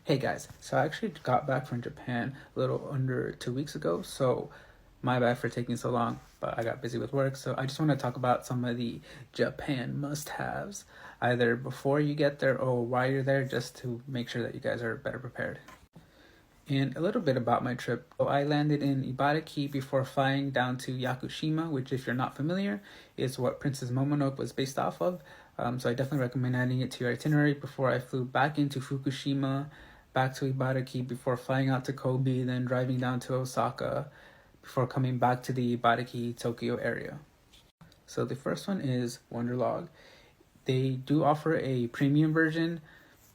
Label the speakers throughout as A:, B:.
A: Hey guys, so I actually got back from Japan a little under 2 weeks ago, so my bad for taking so long, but I got busy with work, so I just want to talk about some of the Japan must-haves, either before you get there or while you're there, just to make sure that you guys are better prepared. And a little bit about my trip. So I landed in Ibaraki before flying down to Yakushima, which, if you're not familiar, is what Princess Momonoke was based off of. So I definitely recommend adding it to your itinerary before I flew back into Fukushima, back to Ibaraki before flying out to Kobe, then driving down to Osaka before coming back to the Ibaraki, Tokyo area. So the first one is Wonderlog. They do offer a premium version,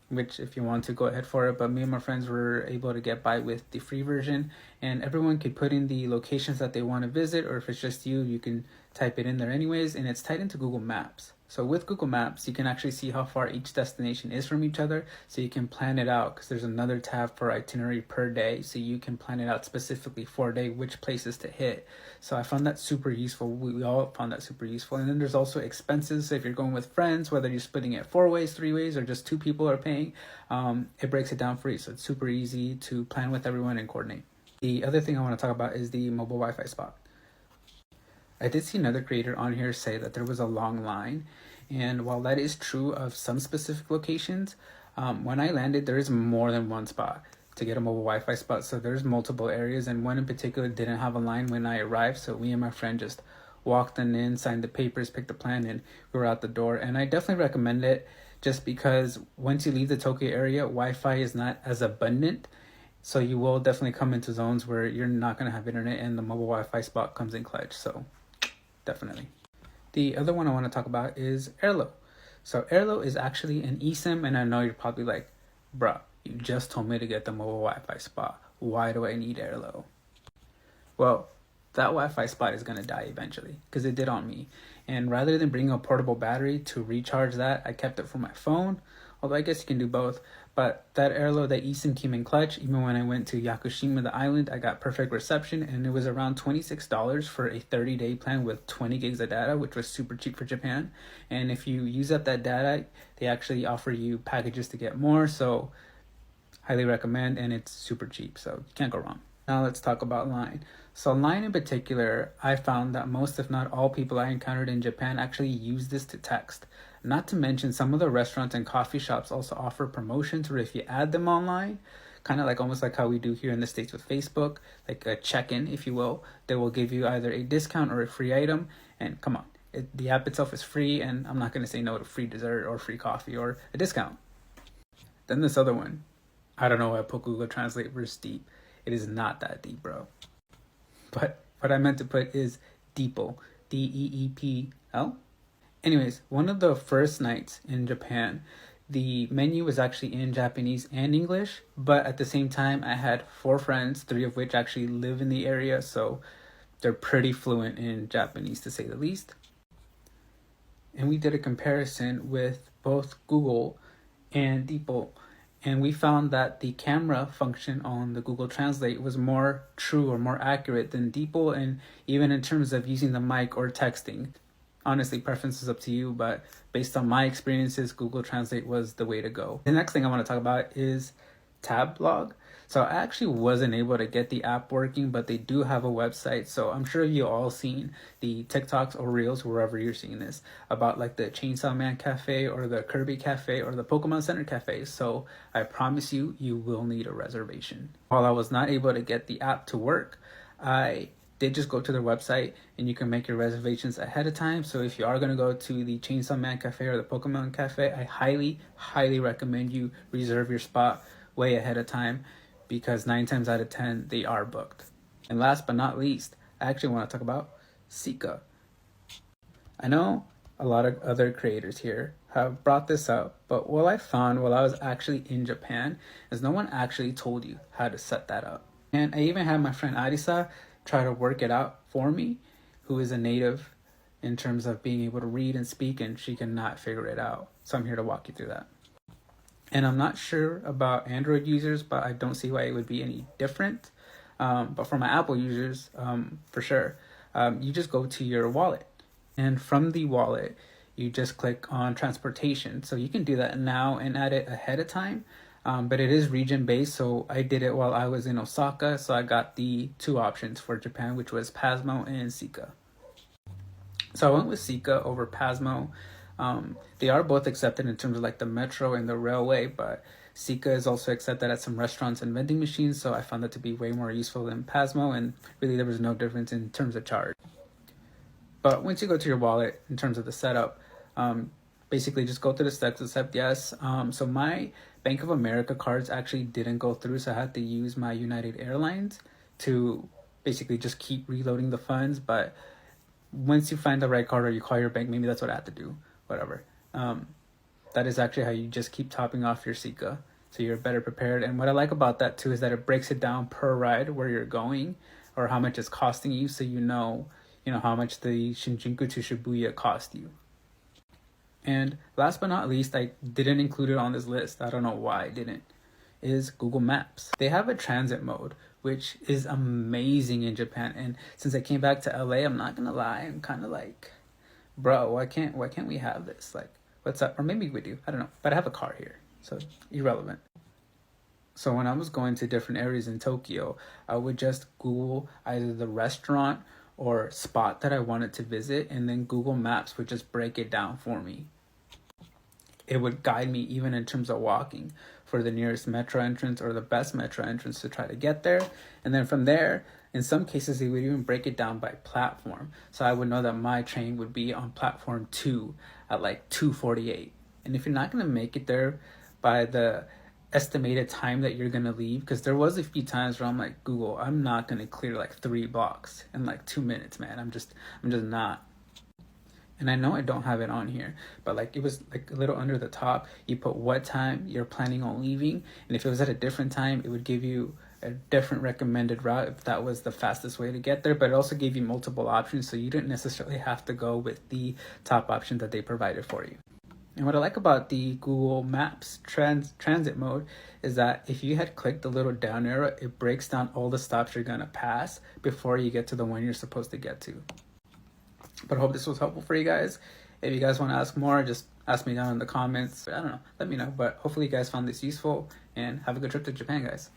A: which if you want to go ahead for it, but me and my friends were able to get by with the free version, and everyone could put in the locations that they want to visit, or if it's just you, you can type it in there anyways, and it's tied into Google Maps. So with Google Maps, you can actually see how far each destination is from each other, so you can plan it out, because there's another tab for itinerary per day, so you can plan it out specifically for a day, which places to hit. So I found that super useful. We all found that super useful. And then there's also expenses. So if you're going with friends, whether you're splitting it 4 ways, 3 ways, or just 2 people are paying, it breaks it down for you. So it's super easy to plan with everyone and coordinate. The other thing I want to talk about is the mobile Wi-Fi spot. I did see another creator on here say that there was a long line, and while that is true of some specific locations, when I landed, there is more than one spot to get a mobile Wi-Fi spot. So there's multiple areas, and one in particular didn't have a line when I arrived, so me and my friend just walked in, signed the papers, picked the plan, and we were out the door. And I definitely recommend it, just because once you leave the Tokyo area, Wi-Fi is not as abundant. So you will definitely come into zones where you're not going to have internet, and the mobile Wi-Fi spot comes in clutch. So definitely. The other one I want to talk about is Airlo. So Airlo is actually an eSIM, and I know you're probably like, bruh, you just told me to get the mobile Wi-Fi spot. Why do I need Airlo? Well, that Wi-Fi spot is going to die eventually, because it did on me. And rather than bringing a portable battery to recharge that, I kept it for my phone. Although I guess you can do both. But that Airlo, that eSIM came in clutch. Even when I went to Yakushima, the island, I got perfect reception. And it was around $26 for a 30-day plan with 20 gigs of data, which was super cheap for Japan. And if you use up that data, they actually offer you packages to get more. So highly recommend, and it's super cheap. So you can't go wrong. Now let's talk about Line. So Line in particular, I found that most, if not all, people I encountered in Japan actually use this to text. Not to mention, some of the restaurants and coffee shops also offer promotions where if you add them online, kind of like almost like how we do here in the States with Facebook, like a check-in, if you will, they will give you either a discount or a free item. And come on, the app itself is free, and I'm not going to say no to free dessert or free coffee or a discount. Then this other one, I don't know why I put Google Translate versus deep. It is not that deep, bro. But what I meant to put is Deepl, Deepl. Anyways, one of the first nights in Japan, the menu was actually in Japanese and English, but at the same time, I had 4 friends, 3 of which actually live in the area, so they're pretty fluent in Japanese, to say the least. And we did a comparison with both Google and Deepl, and we found that the camera function on the Google Translate was more true or more accurate than Deepl, and even in terms of using the mic or texting. Honestly, preference is up to you, but based on my experiences, Google Translate was the way to go. The next thing I want to talk about is Tablog. So I actually wasn't able to get the app working, but they do have a website. So I'm sure you all seen the TikToks or Reels, wherever you're seeing this, about like the Chainsaw Man Cafe or the Kirby Cafe or the Pokemon Center Cafe. So I promise you, you will need a reservation. While I was not able to get the app to work, I did just go to their website, and you can make your reservations ahead of time. So if you are going to go to the Chainsaw Man Cafe or the Pokemon Cafe, I highly recommend you reserve your spot way ahead of time, because 9 times out of 10, they are booked. And last but not least, I actually want to talk about Sika. I know a lot of other creators here have brought this up, but what I found while I was actually in Japan is no one actually told you how to set that up. And I even had my friend Arisa try to work it out for me, who is a native in terms of being able to read and speak, and she cannot figure it out. So I'm here to walk you through that. And I'm not sure about Android users, but I don't see why it would be any different. But for my Apple users, for sure, you just go to your wallet. And from the wallet, you just click on transportation. So you can do that now and add it ahead of time. But it is region based, so I did it while I was in Osaka. So I got the two options for Japan, which was Pasmo and Sika. So I went with Sika over Pasmo. They are both accepted in terms of like the metro and the railway, but Sika is also accepted at some restaurants and vending machines. So I found that to be way more useful than Pasmo, and really there was no difference in terms of charge. But once you go to your wallet, in terms of the setup, basically just go through the steps, accept yes. So my Bank of America cards actually didn't go through, so I had to use my United Airlines to basically just keep reloading the funds. But once you find the right card or you call your bank, maybe that's what I had to do, whatever. That is actually how you just keep topping off your Sika, so you're better prepared. And what I like about that too is that it breaks it down per ride where you're going or how much it's costing you, so you know how much the Shinjuku to Shibuya cost you. And last but not least, I didn't include it on this list. I don't know why I didn't. Is Google Maps. They have a transit mode, which is amazing in Japan. And since I came back to LA, I'm not gonna lie, I'm kind of like, bro, why can't we have this? Like, what's up? Or maybe we do. I don't know. But I have a car here, so irrelevant. So when I was going to different areas in Tokyo, I would just Google either the restaurant or spot that I wanted to visit, and then Google Maps would just break it down for me. It would guide me even in terms of walking for the nearest metro entrance or the best metro entrance to try to get there. And then from there, in some cases, they would even break it down by platform. So I would know that my train would be on platform 2 at like 2:48. And if you're not going to make it there by the estimated time that you're going to leave, because there was a few times where I'm like, Google, I'm not going to clear like 3 blocks in like 2 minutes, man. I'm just not. And I know I don't have it on here, but like it was like a little under the top. You put what time you're planning on leaving, and if it was at a different time, it would give you a different recommended route if that was the fastest way to get there. But it also gave you multiple options, so you didn't necessarily have to go with the top option that they provided for you. And what I like about the Google Maps transit mode is that if you had clicked the little down arrow, it breaks down all the stops you're gonna pass before you get to the one you're supposed to get to. But I hope this was helpful for you guys. If you guys want to ask more, just ask me down in the comments. I don't know, let me know. But hopefully you guys found this useful, and have a good trip to Japan, guys.